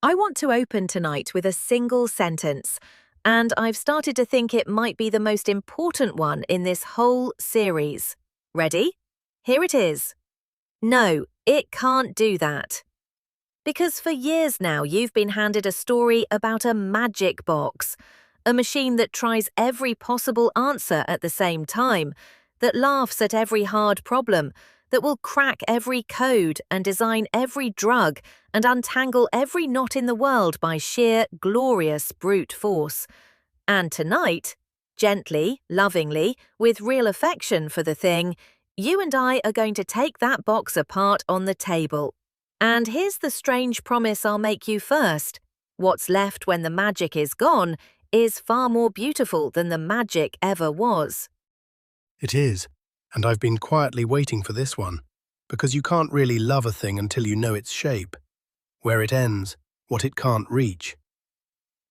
I want to open tonight with a single sentence, and I've started to think it might be the most important one in this whole series. Ready? Here it is. No, it can't do that. Because for years now you've been handed a story about a magic box, a machine that tries every possible answer at the same time, that laughs at every hard problem, that will crack every code and design every drug and untangle every knot in the world by sheer, glorious brute force. And tonight, gently, lovingly, with real affection for the thing, you and I are going to take that box apart on the table. And here's the strange promise I'll make you first. What's left when the magic is gone is far more beautiful than the magic ever was. It is, and I've been quietly waiting for this one, because you can't really love a thing until you know its shape, where it ends, what it can't reach.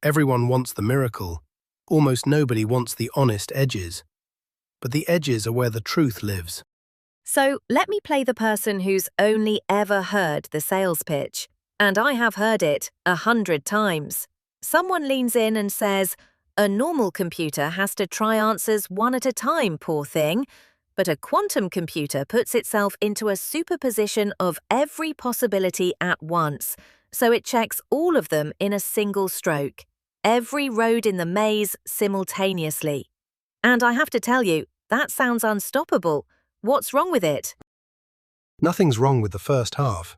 Everyone wants the miracle. Almost nobody wants the honest edges. But the edges are where the truth lives. So let me play the person who's only ever heard the sales pitch. And I have heard it 100 times. Someone leans in and says, "A normal computer has to try answers one at a time, poor thing. But a quantum computer puts itself into a superposition of every possibility at once, so it checks all of them in a single stroke, every road in the maze simultaneously." And I have to tell you, that sounds unstoppable. What's wrong with it? Nothing's wrong with the first half.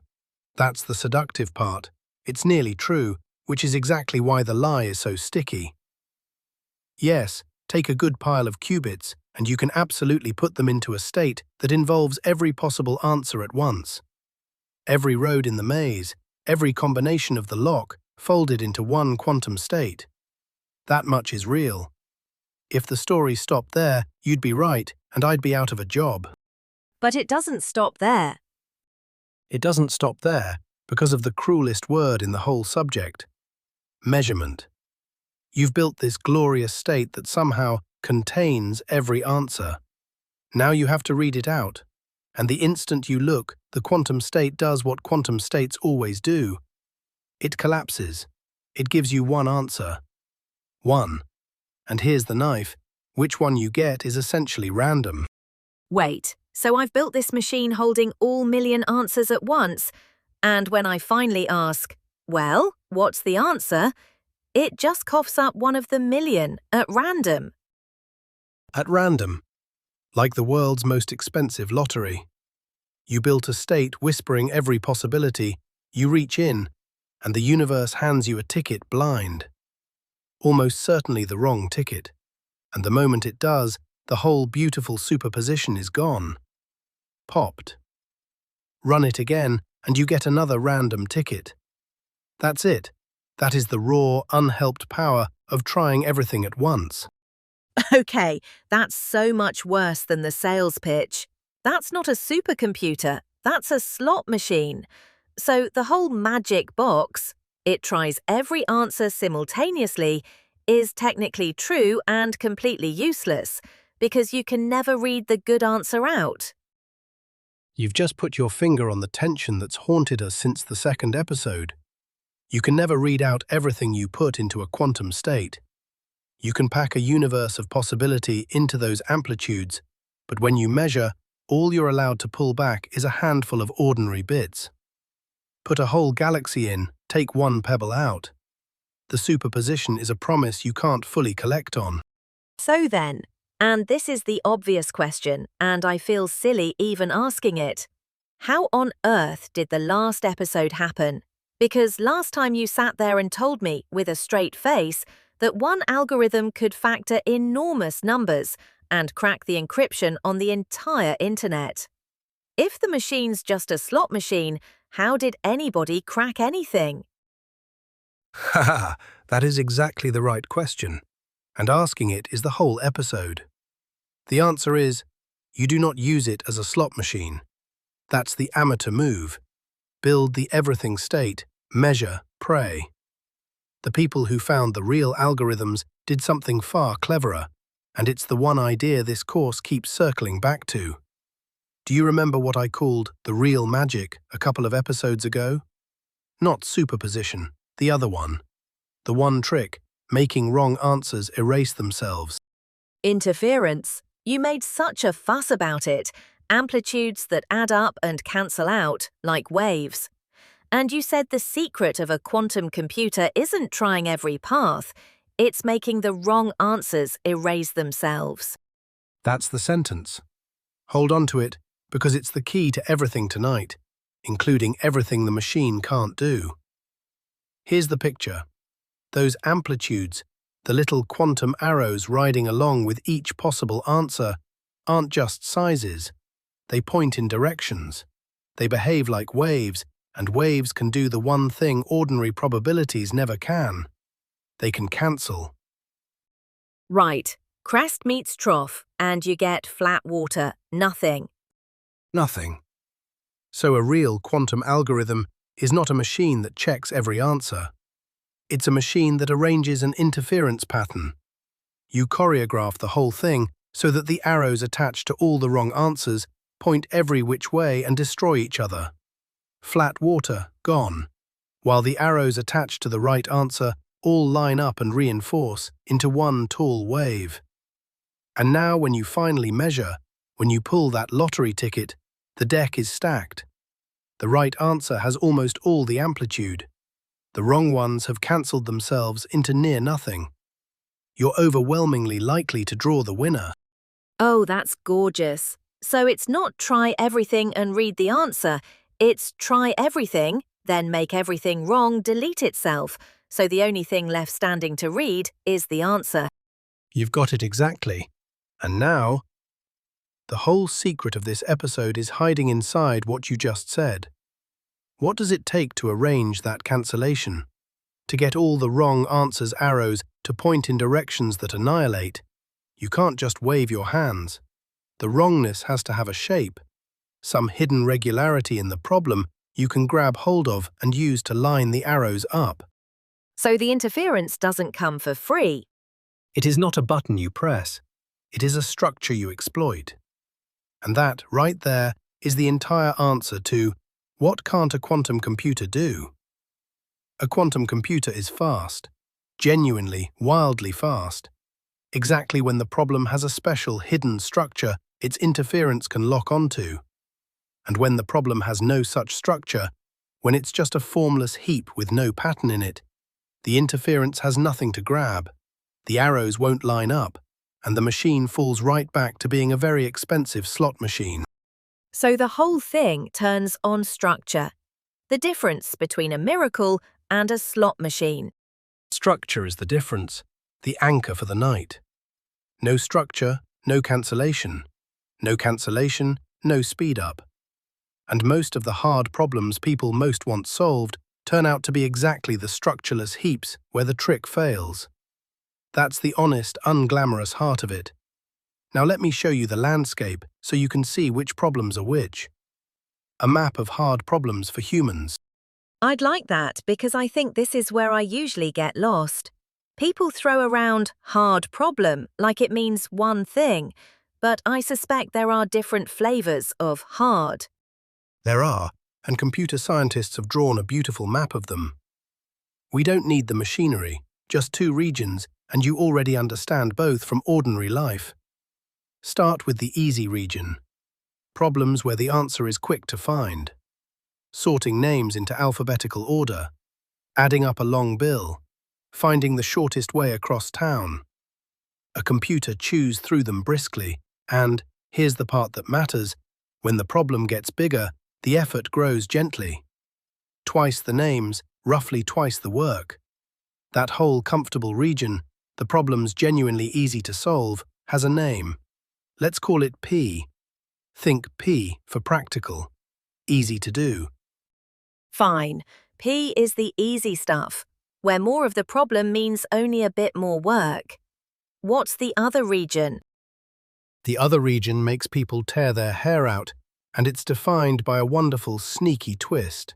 That's the seductive part. It's nearly true, which is exactly why the lie is so sticky. Yes, take a good pile of qubits, and you can absolutely put them into a state that involves every possible answer at once. Every road in the maze, every combination of the lock, folded into one quantum state. That much is real. If the story stopped there, you'd be right, and I'd be out of a job. But it doesn't stop there. It doesn't stop there because of the cruelest word in the whole subject: measurement. You've built this glorious state that somehow contains every answer. Now you have to read it out, and the instant you look, the quantum state does what quantum states always do. It collapses. It gives you one answer. One. And here's the knife. Which one you get is essentially random. Wait, so I've built this machine holding all million answers at once, and when I finally ask, "Well, what's the answer?" it just coughs up one of the million at random. At random. Like the world's most expensive lottery. You built a state whispering every possibility, you reach in, and the universe hands you a ticket blind. Almost certainly the wrong ticket. And the moment it does, the whole beautiful superposition is gone. Popped. Run it again, and you get another random ticket. That's it. That is the raw, unhelped power of trying everything at once. Okay, that's so much worse than the sales pitch. That's not a supercomputer, that's a slot machine. So the whole magic box, it tries every answer simultaneously, is technically true and completely useless, because you can never read the good answer out. You've just put your finger on the tension that's haunted us since the second episode. You can never read out everything you put into a quantum state. You can pack a universe of possibility into those amplitudes, but when you measure, all you're allowed to pull back is a handful of ordinary bits. Put a whole galaxy in, take one pebble out. The superposition is a promise you can't fully collect on. So then, and this is the obvious question, and I feel silly even asking it, how on earth did the last episode happen? Because last time you sat there and told me, with a straight face, that one algorithm could factor enormous numbers and crack the encryption on the entire internet. If the machine's just a slot machine, how did anybody crack anything? Haha, that is exactly the right question, and asking it is the whole episode. The answer is, you do not use it as a slot machine. That's the amateur move. Build the everything state, measure, pray. The people who found the real algorithms did something far cleverer, and it's the one idea this course keeps circling back to. Do you remember what I called the real magic a couple of episodes ago? Not superposition, The other one. The one trick, making wrong answers erase themselves. Interference. You made such a fuss about it. Amplitudes that add up and cancel out, like waves. And you said the secret of a quantum computer isn't trying every path, it's making the wrong answers erase themselves. That's the sentence. Hold on to it, because it's the key to everything tonight, including everything the machine can't do. Here's the picture. Those amplitudes, the little quantum arrows riding along with each possible answer, aren't just sizes. They point in directions. They behave like waves, and waves can do the one thing ordinary probabilities never can. They can cancel. Right. Crest meets trough, and you get flat water, nothing. Nothing. So a real quantum algorithm is not a machine that checks every answer. It's a machine that arranges an interference pattern. You choreograph the whole thing so that the arrows attached to all the wrong answers point every which way and destroy each other. Flat water, gone. While the arrows attached to the right answer all line up and reinforce into one tall wave. And now when you finally measure, when you pull that lottery ticket, the deck is stacked. The right answer has almost all the amplitude. The wrong ones have cancelled themselves into near nothing. You're overwhelmingly likely to draw the winner. Oh, that's gorgeous. So it's not try everything and read the answer. It's try everything, then make everything wrong delete itself. So the only thing left standing to read is the answer. You've got it exactly. And now, the whole secret of this episode is hiding inside what you just said. What does it take to arrange that cancellation? To get all the wrong answers' arrows to point in directions that annihilate? You can't just wave your hands. The wrongness has to have a shape, some hidden regularity in the problem you can grab hold of and use to line the arrows up. So the interference doesn't come for free. It is not a button you press. It is a structure you exploit. And that, right there, is the entire answer to what can't a quantum computer do? A quantum computer is fast, genuinely, wildly fast. Exactly when the problem has a special hidden structure its interference can lock onto. And when the problem has no such structure, when it's just a formless heap with no pattern in it, the interference has nothing to grab, the arrows won't line up, and the machine falls right back to being a very expensive slot machine. So the whole thing turns on structure. The difference between a miracle and a slot machine. Structure is the difference, the anchor for the night. No structure, no cancellation. No cancellation, no speed up. And most of the hard problems people most want solved turn out to be exactly the structureless heaps where the trick fails. That's the honest, unglamorous heart of it. Now let me show you the landscape so you can see which problems are which. A map of hard problems for humans. I'd like that because I think this is where I usually get lost. People throw around hard problem like it means one thing, but I suspect there are different flavors of hard. There are, and computer scientists have drawn a beautiful map of them. We don't need the machinery, just two regions, and you already understand both from ordinary life. Start with the easy region. Problems where the answer is quick to find. Sorting names into alphabetical order. Adding up a long bill. Finding the shortest way across town. A computer chews through them briskly, and, here's the part that matters, when the problem gets bigger, the effort grows gently. Twice the names, roughly twice the work. That whole comfortable region, the problem's genuinely easy to solve, has a name. Let's call it P. Think P for practical. Easy to do. Fine. P is the easy stuff, where more of the problem means only a bit more work. What's the other region? The other region makes people tear their hair out, and it's defined by a wonderful, sneaky twist.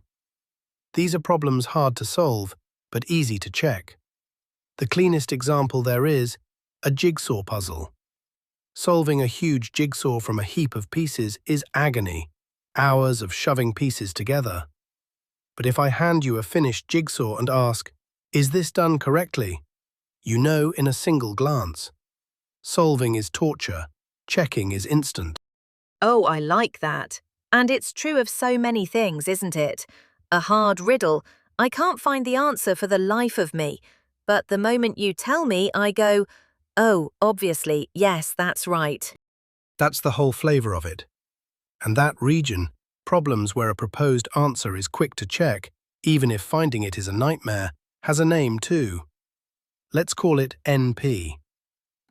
These are problems hard to solve, but easy to check. The cleanest example there is a jigsaw puzzle. Solving a huge jigsaw from a heap of pieces is agony, hours of shoving pieces together. But if I hand you a finished jigsaw and ask, "Is this done correctly?" you know in a single glance. Solving is torture, checking is instant. Oh, I like that. And it's true of so many things, isn't it? A hard riddle. I can't find the answer for the life of me. But the moment you tell me, I go, oh, obviously, yes, that's right. That's the whole flavor of it. And that region, problems where a proposed answer is quick to check, even if finding it is a nightmare, has a name too. Let's call it NP.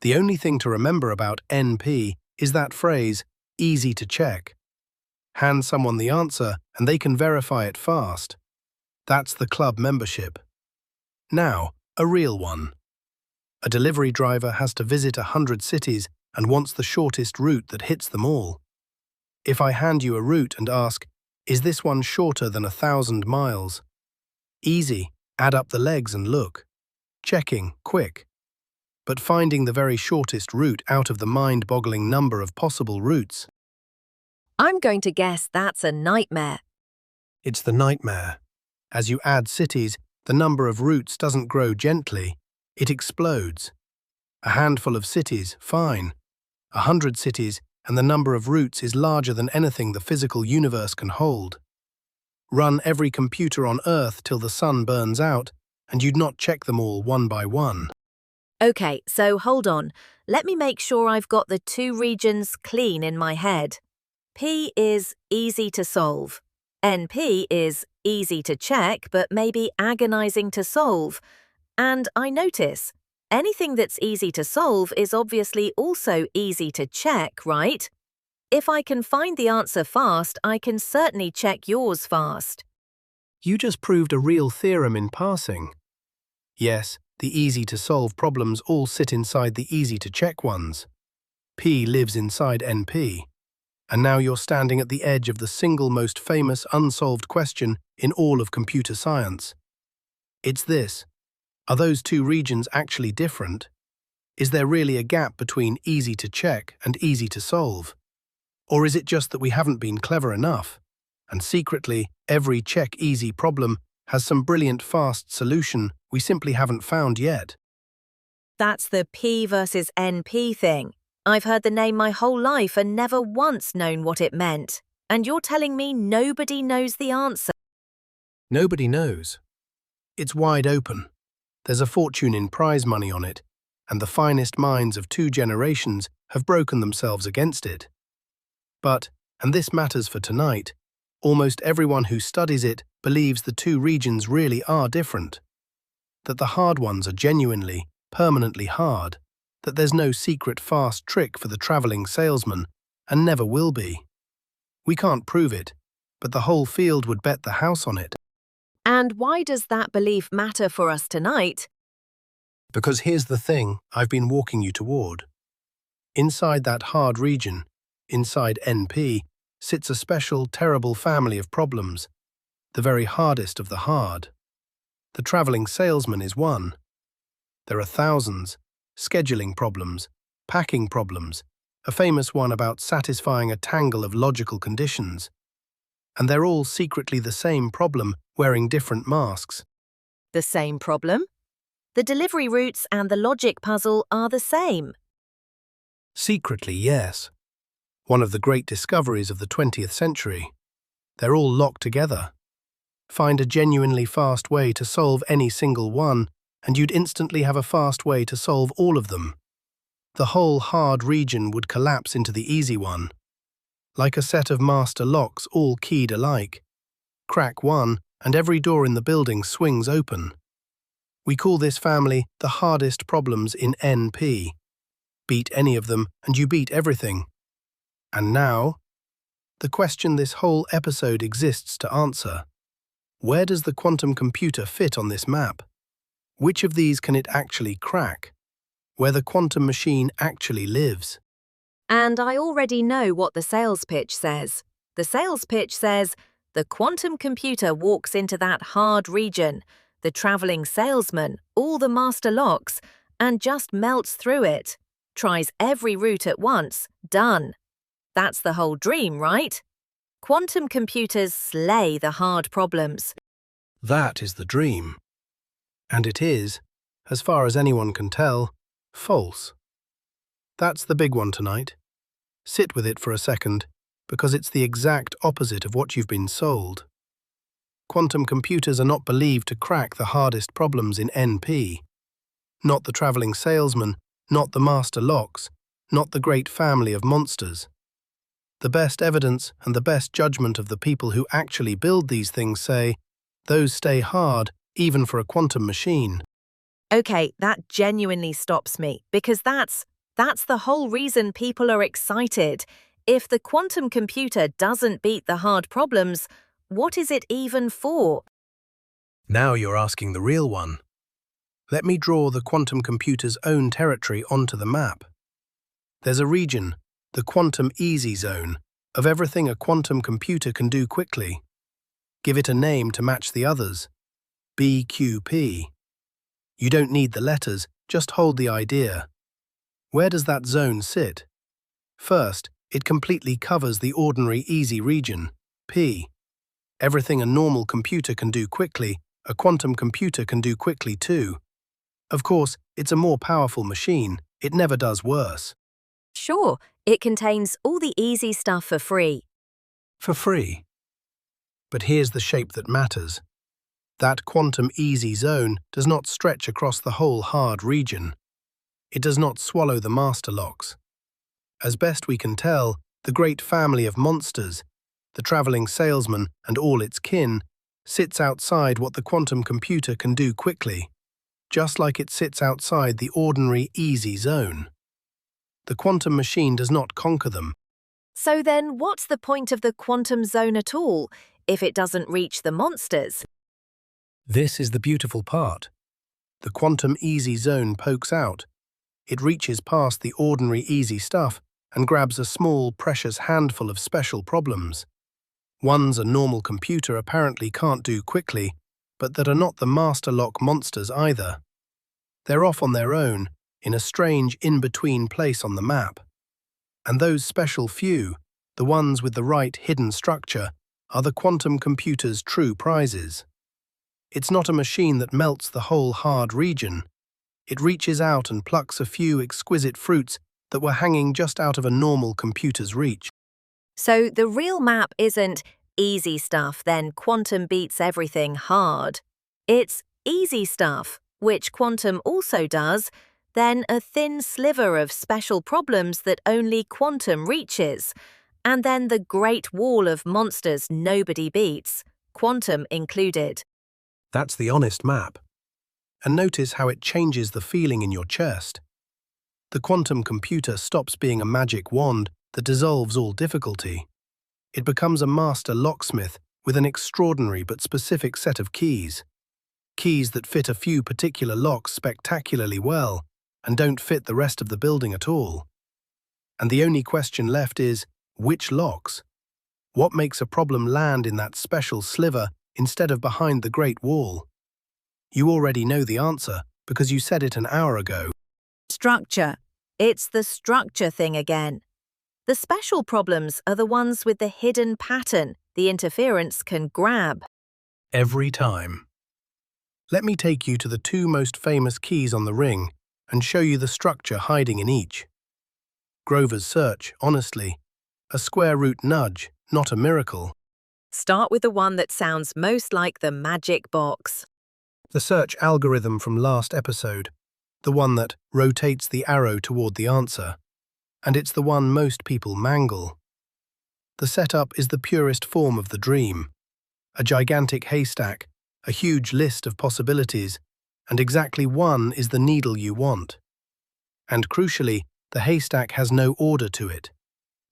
The only thing to remember about NP is that phrase, easy to check. Hand someone the answer and they can verify it fast. That's the club membership. Now, a real one. A delivery driver has to visit 100 cities and wants the shortest route that hits them all. If I hand you a route and ask, is this one shorter than 1,000 miles? Easy, add up the legs and look. Checking, quick. But finding the very shortest route out of the mind-boggling number of possible routes. I'm going to guess that's a nightmare. It's the nightmare. As you add cities, the number of routes doesn't grow gently, it explodes. A handful of cities, fine. 100 cities, and the number of routes is larger than anything the physical universe can hold. Run every computer on Earth till the sun burns out, and you'd not check them all one by one. Okay, so hold on. Let me make sure I've got the two regions clean in my head. P is easy to solve. NP is easy to check, but maybe agonizing to solve. And I notice, anything that's easy to solve is obviously also easy to check, right? If I can find the answer fast, I can certainly check yours fast. You just proved a real theorem in passing. Yes, the easy-to-solve problems all sit inside the easy-to-check ones. P lives inside NP. And now you're standing at the edge of the single most famous unsolved question in all of computer science. It's this. Are those two regions actually different? Is there really a gap between easy-to-check and easy-to-solve? Or is it just that we haven't been clever enough? And secretly, every check-easy problem has some brilliant fast solution we simply haven't found yet. That's the P versus NP thing. I've heard the name my whole life and never once known what it meant. And you're telling me nobody knows the answer? Nobody knows. It's wide open. There's a fortune in prize money on it, and the finest minds of 2 generations have broken themselves against it. But, and this matters for tonight, almost everyone who studies it believes the two regions really are different. That the hard ones are genuinely, permanently hard. That there's no secret fast trick for the traveling salesman, and never will be. We can't prove it, but the whole field would bet the house on it. And why does that belief matter for us tonight? Because here's the thing I've been walking you toward. Inside that hard region, inside NP, sits a special, terrible family of problems, the very hardest of the hard. The traveling salesman is one. There are thousands. Scheduling problems, packing problems, a famous one about satisfying a tangle of logical conditions. And they're all secretly the same problem, wearing different masks. The same problem? The delivery routes and the logic puzzle are the same. Secretly, yes. One of the great discoveries of the 20th century. They're all locked together. Find a genuinely fast way to solve any single one, and you'd instantly have a fast way to solve all of them. The whole hard region would collapse into the easy one. Like a set of master locks all keyed alike. Crack one, and every door in the building swings open. We call this family the hardest problems in NP. Beat any of them, and you beat everything. And now, the question this whole episode exists to answer. Where does the quantum computer fit on this map? Which of these can it actually crack? Where the quantum machine actually lives? And I already know what the sales pitch says. The sales pitch says, the quantum computer walks into that hard region, the traveling salesman, all the master locks, and just melts through it. Tries every route at once, done. That's the whole dream, right? Quantum computers slay the hard problems. That is the dream. And it is, as far as anyone can tell, false. That's the big one tonight. Sit with it for a second, because it's the exact opposite of what you've been sold. Quantum computers are not believed to crack the hardest problems in NP. Not the traveling salesman, not the master locks, not the great family of monsters. The best evidence and the best judgment of the people who actually build these things say, those stay hard even for a quantum machine. Okay, that genuinely stops me, because that's the whole reason people are excited. If the quantum computer doesn't beat the hard problems, what is it even for? Now you're asking the real one. Let me draw the quantum computer's own territory onto the map. There's a region, the quantum easy zone, of everything a quantum computer can do quickly. Give it a name to match the others. BQP. You don't need the letters, just hold the idea. Where does that zone sit? First, it completely covers the ordinary easy region, P. Everything a normal computer can do quickly, a quantum computer can do quickly too. Of course, it's a more powerful machine, it never does worse. Sure, it contains all the easy stuff for free. For free. But here's the shape that matters. That quantum easy zone does not stretch across the whole hard region. It does not swallow the master locks. As best we can tell, the great family of monsters, the traveling salesman and all its kin, sits outside what the quantum computer can do quickly, just like it sits outside the ordinary easy zone. The quantum machine does not conquer them. So then what's the point of the quantum zone at all, if it doesn't reach the monsters? This is the beautiful part. The quantum easy zone pokes out. It reaches past the ordinary easy stuff and grabs a small, precious handful of special problems. Ones a normal computer apparently can't do quickly, but that are not the master lock monsters either. They're off on their own, in a strange in-between place on the map. And those special few, the ones with the right hidden structure, are the quantum computer's true prizes. It's not a machine that melts the whole hard region. It reaches out and plucks a few exquisite fruits that were hanging just out of a normal computer's reach. So the real map isn't easy stuff, then quantum beats everything hard. It's easy stuff, which quantum also does, then a thin sliver of special problems that only quantum reaches, and then the great wall of monsters nobody beats, quantum included. That's the honest map. And notice how it changes the feeling in your chest. The quantum computer stops being a magic wand that dissolves all difficulty. It becomes a master locksmith with an extraordinary but specific set of keys. Keys that fit a few particular locks spectacularly well and don't fit the rest of the building at all. And the only question left is, which locks? What makes a problem land in that special sliver instead of behind the Great Wall? You already know the answer because you said it an hour ago. Structure. It's the structure thing again. The special problems are the ones with the hidden pattern the interference can grab. Every time. Let me take you to the two most famous keys on the ring and show you the structure hiding in each. Grover's search, honestly, a square root nudge, not a miracle. Start with the one that sounds most like the magic box. The search algorithm from last episode, the one that rotates the arrow toward the answer, and it's the one most people mangle. The setup is the purest form of the dream, a gigantic haystack, a huge list of possibilities, and exactly one is the needle you want. And crucially, the haystack has no order to it.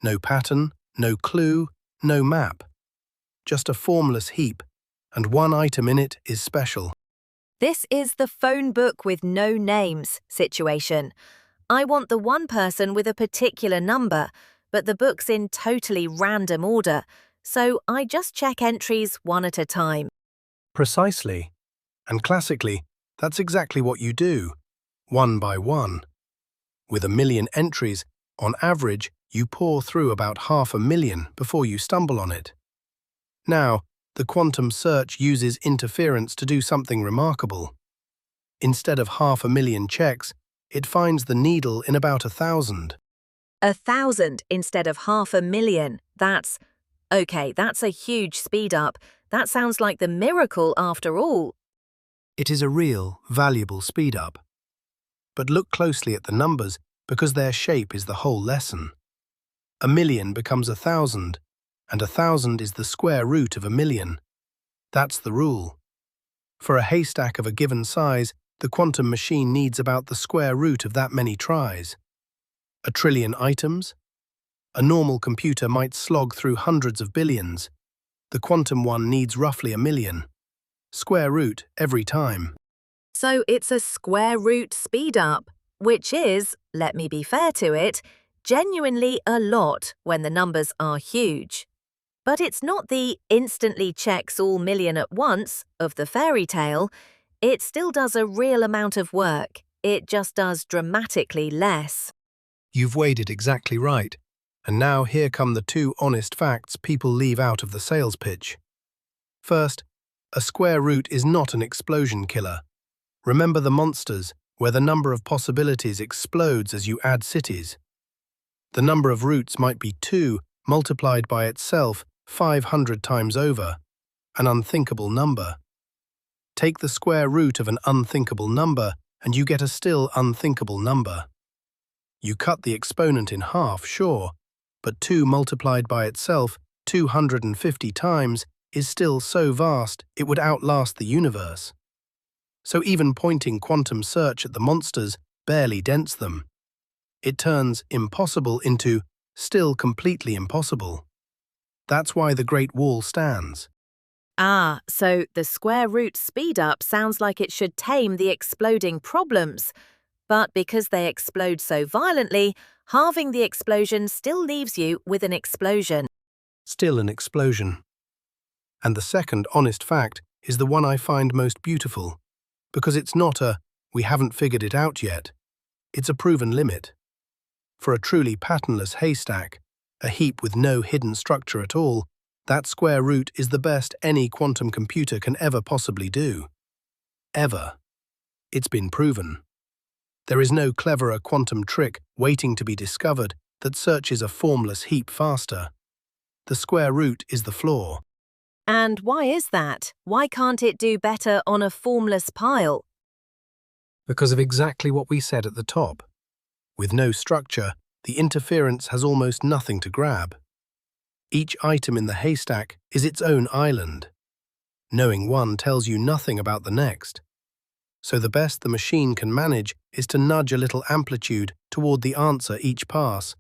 No pattern, no clue, no map. Just a formless heap, and one item in it is special. This is the phone book with no names situation. I want the one person with a particular number, but the book's in totally random order, so I just check entries one at a time. Precisely. And classically, that's exactly what you do, one by one. With 1 million entries, on average, you pore through about 500,000 before you stumble on it. Now, the quantum search uses interference to do something remarkable. Instead of 500,000 checks, it finds the needle in about 1,000. 1,000 instead of 500,000. That's a huge speed up. That sounds like the miracle after all. It is a real, valuable speed up. But look closely at the numbers because their shape is the whole lesson. 1,000,000 becomes 1,000, and 1,000 is the square root of 1,000,000. That's the rule. For a haystack of a given size, the quantum machine needs about the square root of that many tries. 1,000,000,000,000 items? A normal computer might slog through hundreds of billions. The quantum one needs roughly 1,000,000. Square root every time. So it's a square root speed up, which is, let me be fair to it, genuinely a lot when the numbers are huge. But it's not the instantly checks all million at once of the fairy tale. It still does a real amount of work. It just does dramatically less. You've weighed it exactly right. And now here come the two honest facts people leave out of the sales pitch. First, a square root is not an explosion killer. Remember the monsters, where the number of possibilities explodes as you add cities. The number of roots might be 2 multiplied by itself 500 times over, an unthinkable number. Take the square root of an unthinkable number and you get a still unthinkable number. You cut the exponent in half, sure, but 2 multiplied by itself 250 times is still so vast it would outlast the universe. So even pointing quantum search at the monsters barely dents them. It turns impossible into still completely impossible. That's why the Great Wall stands. Ah, so the square root speed up sounds like it should tame the exploding problems. But because they explode so violently, halving the explosion still leaves you with an explosion. Still an explosion. And the second honest fact is the one I find most beautiful, because it's not a "we haven't figured it out yet." It's a proven limit. For a truly patternless haystack, a heap with no hidden structure at all, that square root is the best any quantum computer can ever possibly do. Ever. It's been proven. There is no cleverer quantum trick waiting to be discovered that searches a formless heap faster. The square root is the flaw. And why is that? Why can't it do better on a formless pile? Because of exactly what we said at the top. With no structure, the interference has almost nothing to grab. Each item in the haystack is its own island. Knowing one tells you nothing about the next. So the best the machine can manage is to nudge a little amplitude toward the answer each pass,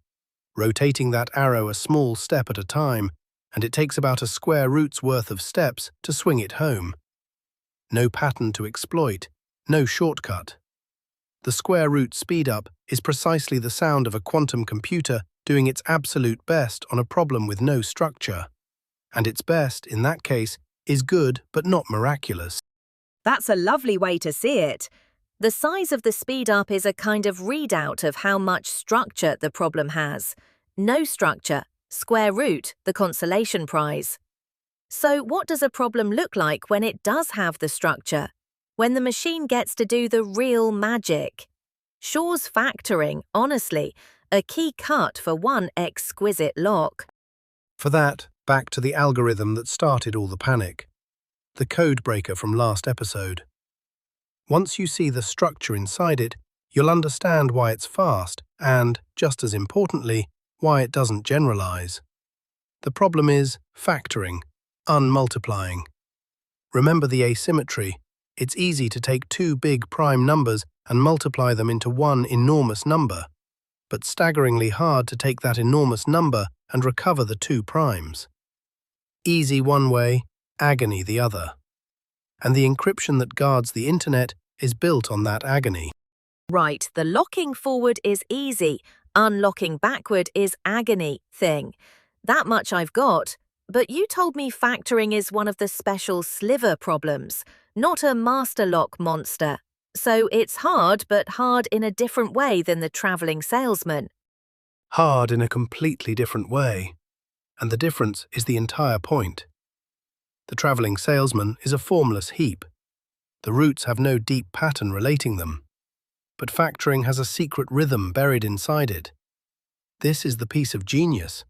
rotating that arrow a small step at a time, and it takes about a square root's worth of steps to swing it home. No pattern to exploit, no shortcut. The square root speed-up is precisely the sound of a quantum computer doing its absolute best on a problem with no structure. And its best, in that case, is good but not miraculous. That's a lovely way to see it. The size of the speed up is a kind of readout of how much structure the problem has. No structure, square root, the consolation prize. So what does a problem look like when it does have the structure? When the machine gets to do the real magic? Shaw's factoring, honestly, a key cut for one exquisite lock. For that, back to the algorithm that started all the panic. The code breaker from last episode. Once you see the structure inside it, you'll understand why it's fast and, just as importantly, why it doesn't generalize. The problem is factoring, unmultiplying. Remember the asymmetry. It's easy to take two big prime numbers and multiply them into one enormous number, but staggeringly hard to take that enormous number and recover the two primes. Easy one way, agony the other. And the encryption that guards the internet is built on that agony. Right, the locking forward is easy, unlocking backward is agony thing. That much I've got. But you told me factoring is one of the special sliver problems, not a master lock monster. So it's hard, but hard in a different way than the traveling salesman. Hard in a completely different way. And the difference is the entire point. The travelling salesman is a formless heap. The roots have no deep pattern relating them. But factoring has a secret rhythm buried inside it. This is the piece of genius.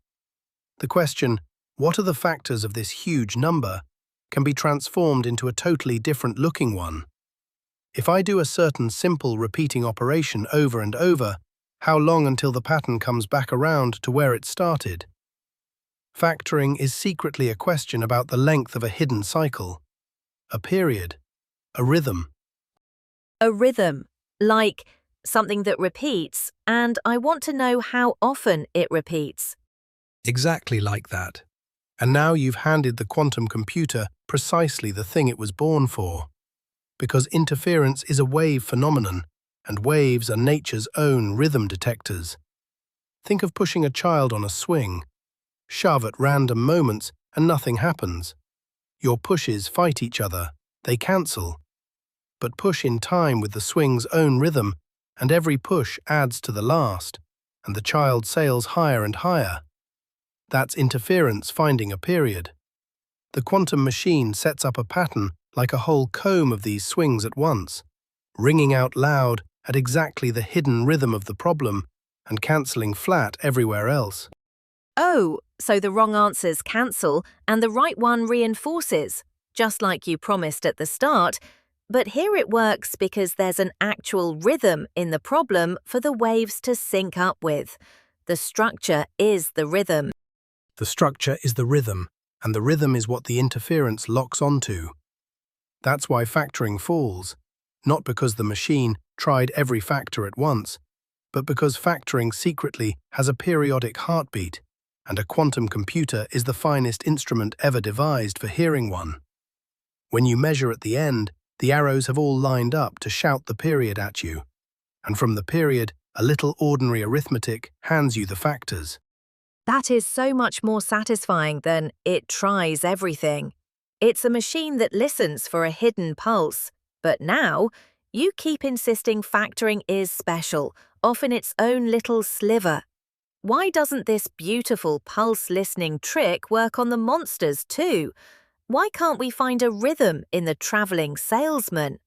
The question, what are the factors of this huge number, can be transformed into a totally different-looking one. If I do a certain simple repeating operation over and over, how long until the pattern comes back around to where it started? Factoring is secretly a question about the length of a hidden cycle, a period, a rhythm. A rhythm, like something that repeats, and I want to know how often it repeats. Exactly like that. And now you've handed the quantum computer precisely the thing it was born for. Because interference is a wave phenomenon, and waves are nature's own rhythm detectors. Think of pushing a child on a swing. Shove at random moments and nothing happens. Your pushes fight each other, they cancel. But push in time with the swing's own rhythm, and every push adds to the last, and the child sails higher and higher. That's interference finding a period. The quantum machine sets up a pattern like a whole comb of these swings at once, ringing out loud at exactly the hidden rhythm of the problem and cancelling flat everywhere else. Oh, so the wrong answers cancel and the right one reinforces, just like you promised at the start. But here it works because there's an actual rhythm in the problem for the waves to sync up with. The structure is the rhythm. The structure is the rhythm, and the rhythm is what the interference locks onto. That's why factoring falls, not because the machine tried every factor at once, but because factoring secretly has a periodic heartbeat, and a quantum computer is the finest instrument ever devised for hearing one. When you measure at the end, the arrows have all lined up to shout the period at you, and from the period, a little ordinary arithmetic hands you the factors. That is so much more satisfying than it tries everything. It's a machine that listens for a hidden pulse. But now, you keep insisting factoring is special, off in its own little sliver. Why doesn't this beautiful pulse-listening trick work on the monsters too? Why can't we find a rhythm in the travelling salesman?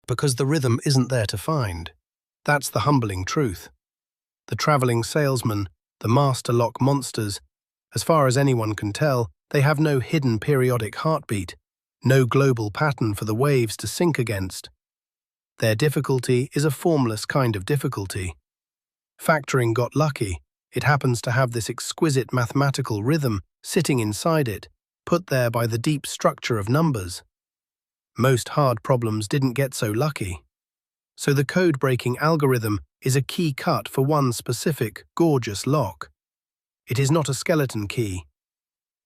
Because the rhythm isn't there to find. That's the humbling truth. The travelling salesman, the master lock monsters, as far as anyone can tell, they have no hidden periodic heartbeat, no global pattern for the waves to sync against. Their difficulty is a formless kind of difficulty. Factoring got lucky. It happens to have this exquisite mathematical rhythm sitting inside it, put there by the deep structure of numbers. Most hard problems didn't get so lucky. So the code-breaking algorithm is a key cut for one specific, gorgeous lock. It is not a skeleton key.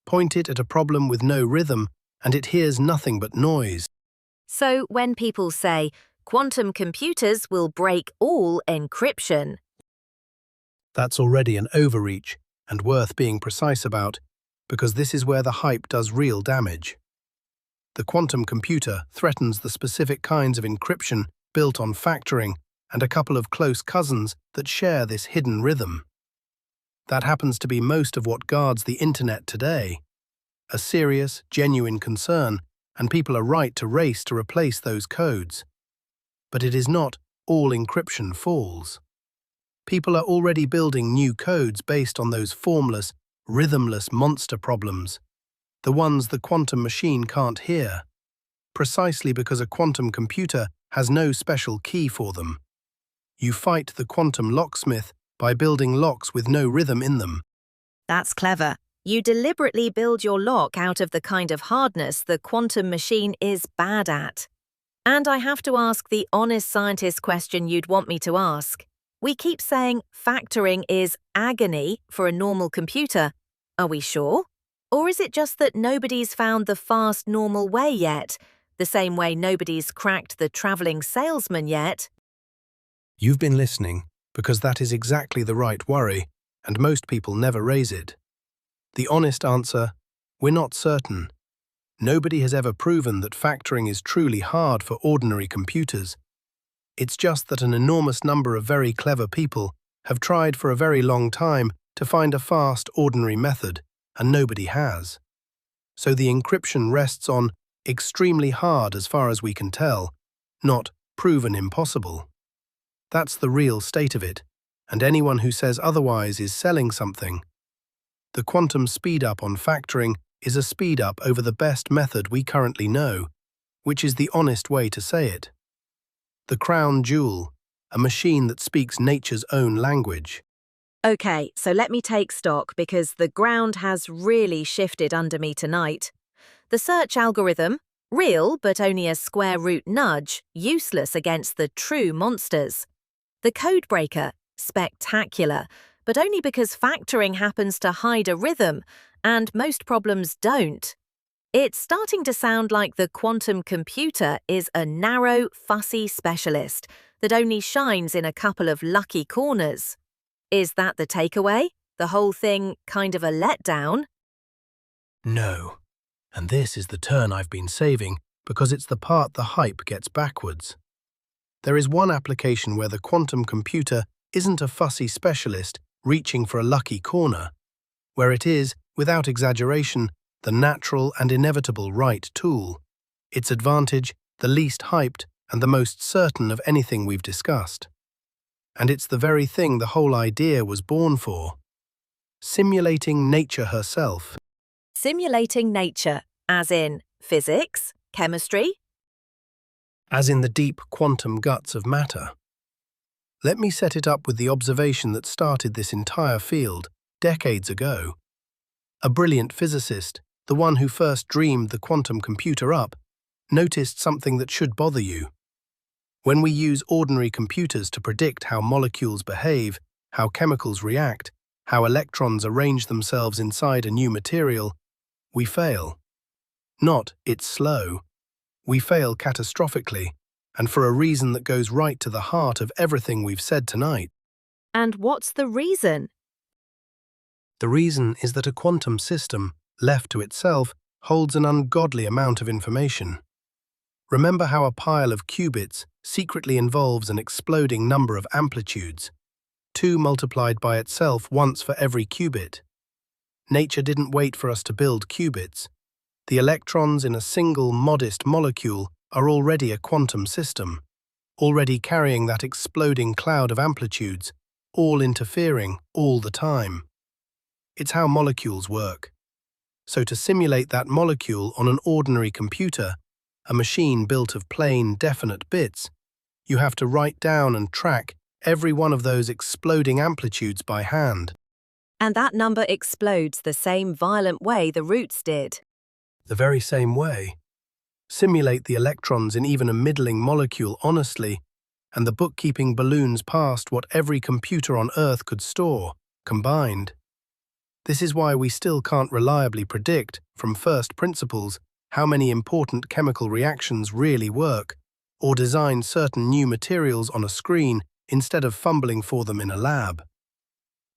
Point it at a problem with no rhythm, and it hears nothing but noise. So when people say, quantum computers will break all encryption, That's already an overreach, and worth being precise about, because this is where the hype does real damage. The quantum computer threatens the specific kinds of encryption built on factoring and a couple of close cousins that share this hidden rhythm. That happens to be most of what guards the internet today. A serious, genuine concern, and people are right to race to replace those codes. But it is not all encryption falls. People are already building new codes based on those formless, rhythmless monster problems, the ones the quantum machine can't hear, precisely because a quantum computer has no special key for them. You fight the quantum locksmith by building locks with no rhythm in them. that's clever. You deliberately build your lock out of the kind of hardness the quantum machine is bad at. And I have to ask the honest scientist question you'd want me to ask. We keep saying factoring is agony for a normal computer. Are we sure? Or is it just that nobody's found the fast, normal way yet? The same way nobody's cracked the travelling salesman yet? You've been listening, because that is exactly the right worry, and most people never raise it. The honest answer, we're not certain. Nobody has ever proven that factoring is truly hard for ordinary computers. It's just that an enormous number of very clever people have tried for a very long time to find a fast, ordinary method, and nobody has. So the encryption rests on extremely hard as far as we can tell, not proven impossible. That's the real state of it, and anyone who says otherwise is selling something. The quantum speed-up on factoring is a speed-up over the best method we currently know, which is the honest way to say it. The crown jewel, a machine that speaks nature's own language. Okay, so let me take stock because the ground has really shifted under me tonight. The search algorithm, real but only a square root nudge, useless against the true monsters. The codebreaker, spectacular, but only because factoring happens to hide a rhythm, and most problems don't. It's starting to sound like the quantum computer is a narrow, fussy specialist that only shines in a couple of lucky corners. Is that the takeaway? The whole thing kind of a letdown? No. And this is the turn I've been saving because it's the part the hype gets backwards. There is one application where the quantum computer isn't a fussy specialist reaching for a lucky corner, where it is, without exaggeration, the natural and inevitable right tool. Its advantage, the least hyped and the most certain of anything we've discussed. And it's the very thing the whole idea was born for. Simulating nature herself. Simulating nature, as in physics, chemistry? As in the deep quantum guts of matter. Let me set it up with the observation that started this entire field decades ago. A brilliant physicist, the one who first dreamed the quantum computer up, noticed something that should bother you. When we use ordinary computers to predict how molecules behave, how chemicals react, how electrons arrange themselves inside a new material, we fail. Not, it's slow. We fail catastrophically, and for a reason that goes right to the heart of everything we've said tonight. And what's the reason? The reason is that a quantum system, left to itself, holds an ungodly amount of information. Remember how a pile of qubits secretly involves an exploding number of amplitudes, 2 multiplied by itself once for every qubit. Nature didn't wait for us to build qubits. The electrons in a single modest molecule are already a quantum system, already carrying that exploding cloud of amplitudes, all interfering all the time. It's how molecules work. So to simulate that molecule on an ordinary computer, a machine built of plain, definite bits, you have to write down and track every one of those exploding amplitudes by hand. And that number explodes the same violent way the roots did. The very same way. Simulate the electrons in even a middling molecule honestly, and the bookkeeping balloons past what every computer on Earth could store, combined. This is why we still can't reliably predict, from first principles, how many important chemical reactions really work, or design certain new materials on a screen instead of fumbling for them in a lab.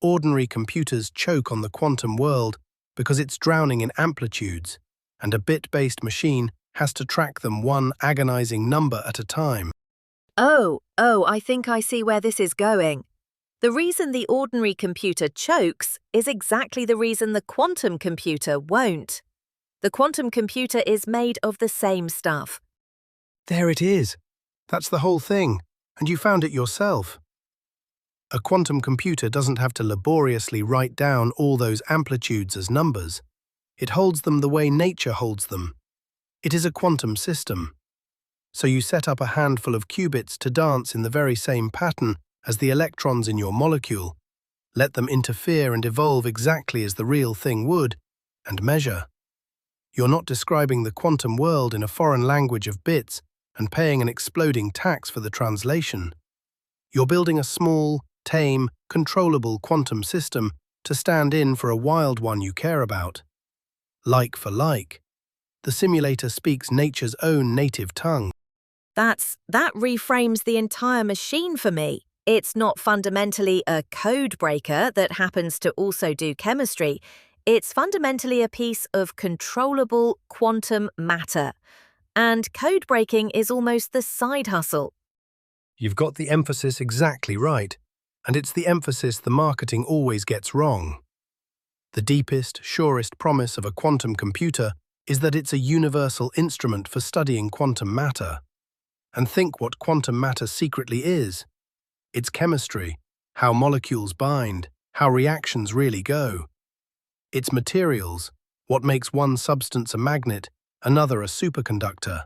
Ordinary computers choke on the quantum world because it's drowning in amplitudes, and a bit-based machine has to track them one agonizing number at a time. Oh, I think I see where this is going. The reason the ordinary computer chokes is exactly the reason the quantum computer won't. The quantum computer is made of the same stuff. There it is. That's the whole thing, and you found it yourself. A quantum computer doesn't have to laboriously write down all those amplitudes as numbers. It holds them the way nature holds them. It is a quantum system. So you set up a handful of qubits to dance in the very same pattern as the electrons in your molecule, let them interfere and evolve exactly as the real thing would, and measure. You're not describing the quantum world in a foreign language of bits and paying an exploding tax for the translation. You're building a small, tame, controllable quantum system to stand in for a wild one you care about. Like for like. The simulator speaks nature's own native tongue. That reframes the entire machine for me. It's not fundamentally a code breaker that happens to also do chemistry. It's fundamentally a piece of controllable quantum matter. And code breaking is almost the side hustle. You've got the emphasis exactly right, and it's the emphasis the marketing always gets wrong. The deepest, surest promise of a quantum computer is that it's a universal instrument for studying quantum matter. And think what quantum matter secretly is. It's chemistry, how molecules bind, how reactions really go. It's materials, what makes one substance a magnet, another a superconductor.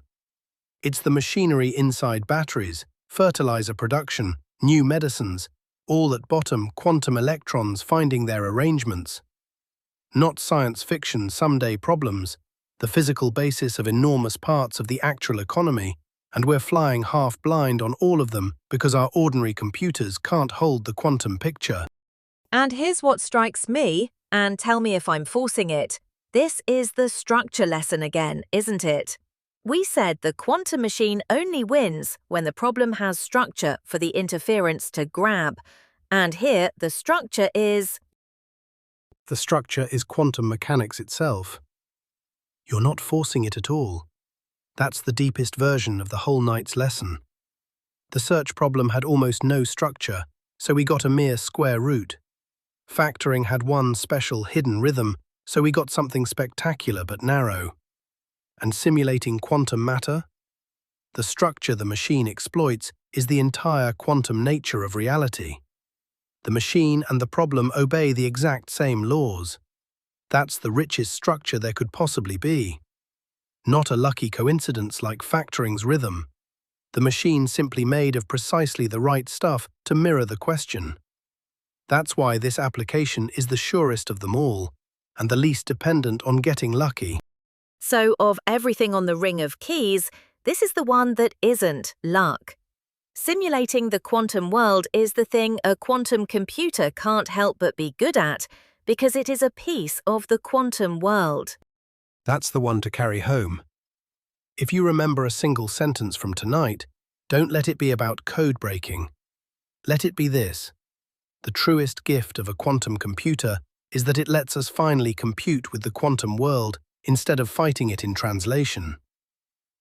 It's the machinery inside batteries, fertilizer production, new medicines, all at bottom quantum electrons finding their arrangements. Not science fiction someday problems, the physical basis of enormous parts of the actual economy, and we're flying half blind on all of them because our ordinary computers can't hold the quantum picture. And here's what strikes me, and tell me if I'm forcing it. This is the structure lesson again, isn't it? We said the quantum machine only wins when the problem has structure for the interference to grab. And here the structure is… The structure is quantum mechanics itself. You're not forcing it at all. That's the deepest version of the whole night's lesson. The search problem had almost no structure, so we got a mere square root. Factoring had one special hidden rhythm, so we got something spectacular but narrow. And simulating quantum matter? The structure the machine exploits is the entire quantum nature of reality. The machine and the problem obey the exact same laws. That's the richest structure there could possibly be. Not a lucky coincidence like factoring's rhythm. The machine simply made of precisely the right stuff to mirror the question. That's why this application is the surest of them all, and the least dependent on getting lucky. So of everything on the ring of keys, this is the one that isn't luck. Simulating the quantum world is the thing a quantum computer can't help but be good at, because it is a piece of the quantum world. That's the one to carry home. If you remember a single sentence from tonight, don't let it be about code breaking. Let it be this. The truest gift of a quantum computer is that it lets us finally compute with the quantum world instead of fighting it in translation.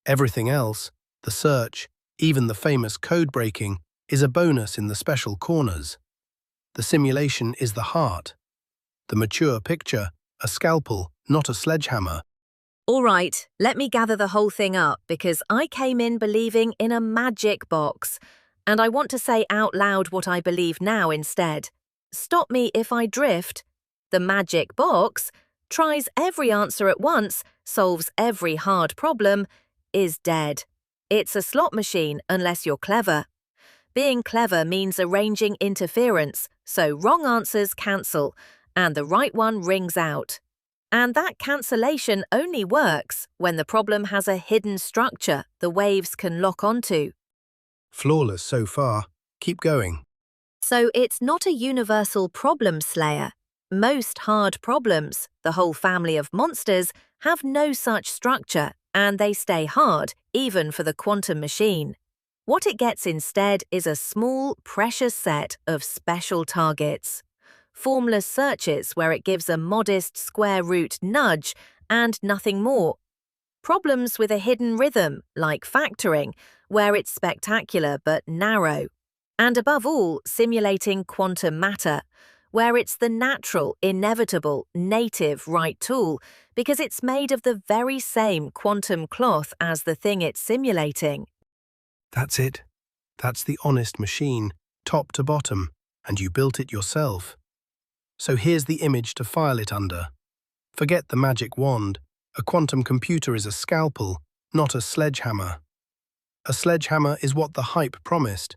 Everything else, the search, even the famous code breaking, is a bonus in the special corners. The simulation is the heart. The mature picture, a scalpel, not a sledgehammer. All right, let me gather the whole thing up because I came in believing in a magic box, and I want to say out loud what I believe now instead. Stop me if I drift. The magic box tries every answer at once, solves every hard problem, is dead. It's a slot machine unless you're clever. Being clever means arranging interference, so wrong answers cancel, and the right one rings out. And that cancellation only works when the problem has a hidden structure the waves can lock onto. Flawless so far. Keep going. So it's not a universal problem slayer. Most hard problems, the whole family of monsters, have no such structure, and they stay hard, even for the quantum machine. What it gets instead is a small, precious set of special targets. Formless searches where it gives a modest square root nudge and nothing more. Problems with a hidden rhythm, like factoring, where it's spectacular but narrow. And above all, simulating quantum matter, where it's the natural, inevitable, native right tool because it's made of the very same quantum cloth as the thing it's simulating. That's it. That's the honest machine, top to bottom, and you built it yourself. So here's the image to file it under. Forget the magic wand. A quantum computer is a scalpel, not a sledgehammer. A sledgehammer is what the hype promised.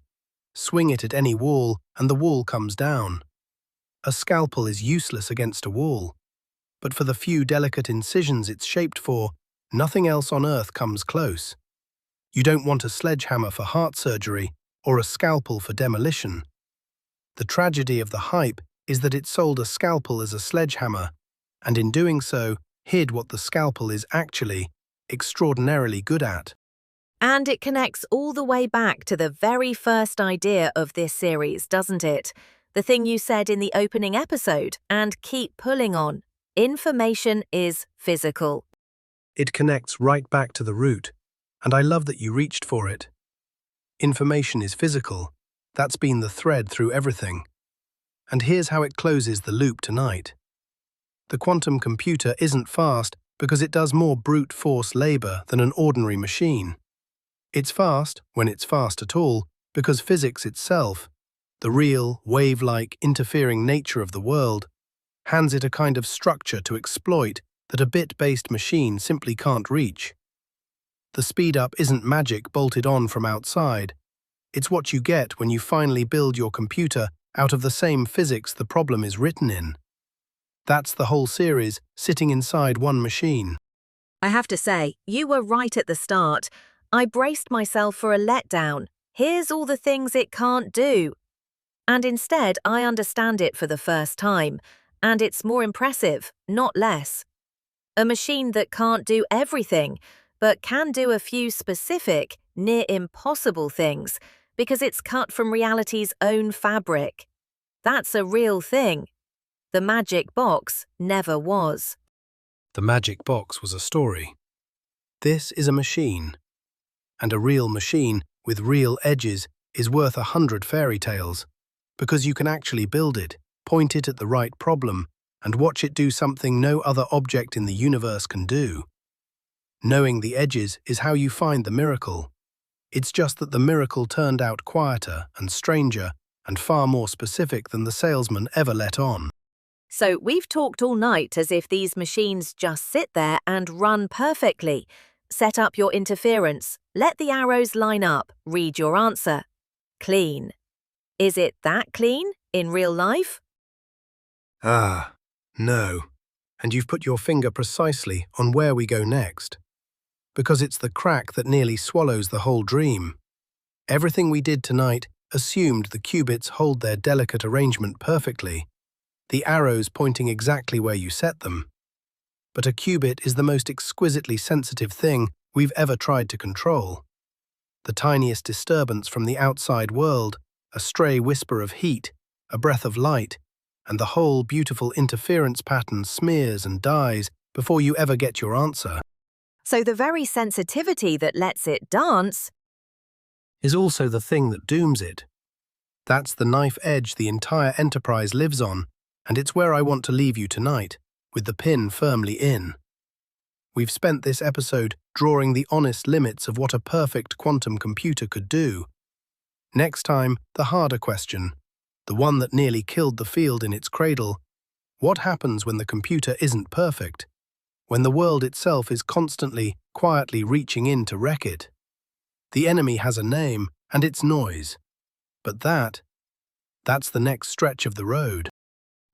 Swing it at any wall, and the wall comes down. A scalpel is useless against a wall. But for the few delicate incisions it's shaped for, nothing else on Earth comes close. You don't want a sledgehammer for heart surgery or a scalpel for demolition. The tragedy of the hype is that it sold a scalpel as a sledgehammer, and in doing so, hid what the scalpel is actually extraordinarily good at. And it connects all the way back to the very first idea of this series, doesn't it? The thing you said in the opening episode, and keep pulling on. Information is physical. It connects right back to the root, and I love that you reached for it. Information is physical. That's been the thread through everything. And here's how it closes the loop tonight. The quantum computer isn't fast because it does more brute force labor than an ordinary machine. It's fast, when it's fast at all, because physics itself, the real, wave-like, interfering nature of the world, hands it a kind of structure to exploit that a bit-based machine simply can't reach. The speed-up isn't magic bolted on from outside. It's what you get when you finally build your computer out of the same physics the problem is written in. That's the whole series, sitting inside one machine. I have to say, you were right at the start. I braced myself for a letdown. Here's all the things it can't do. And instead, I understand it for the first time. And it's more impressive, not less. A machine that can't do everything, but can do a few specific, near impossible things, because it's cut from reality's own fabric. That's a real thing. The magic box never was. The magic box was a story. This is a machine. And a real machine with real edges is worth 100 fairy tales, because you can actually build it, point it at the right problem, and watch it do something no other object in the universe can do. Knowing the edges is how you find the miracle. It's just that the miracle turned out quieter and stranger and far more specific than the salesman ever let on. So we've talked all night as if these machines just sit there and run perfectly. Set up your interference, let the arrows line up, read your answer. Clean. Is it that clean in real life? Ah, no. And you've put your finger precisely on where we go next. Because it's the crack that nearly swallows the whole dream. Everything we did tonight assumed the qubits hold their delicate arrangement perfectly, the arrows pointing exactly where you set them. But a qubit is the most exquisitely sensitive thing we've ever tried to control. The tiniest disturbance from the outside world, a stray whisper of heat, a breath of light, and the whole beautiful interference pattern smears and dies before you ever get your answer. So the very sensitivity that lets it dance is also the thing that dooms it. That's the knife edge the entire enterprise lives on, and it's where I want to leave you tonight, with the pin firmly in. We've spent this episode drawing the honest limits of what a perfect quantum computer could do. Next time, the harder question, the one that nearly killed the field in its cradle. What happens when the computer isn't perfect? When the world itself is constantly, quietly reaching in to wreck it? The enemy has a name, and it's noise. But that's the next stretch of the road.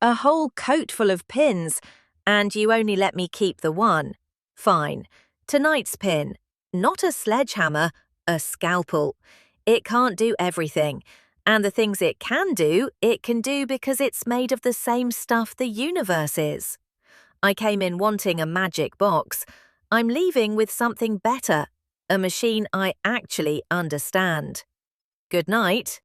a whole coat full of pins, and you only let me keep the one. Fine. Tonight's pin. Not a sledgehammer, a scalpel. It can't do everything. And the things it can do because it's made of the same stuff the universe is. I came in wanting a magic box. I'm leaving with something better, a machine I actually understand. Good night.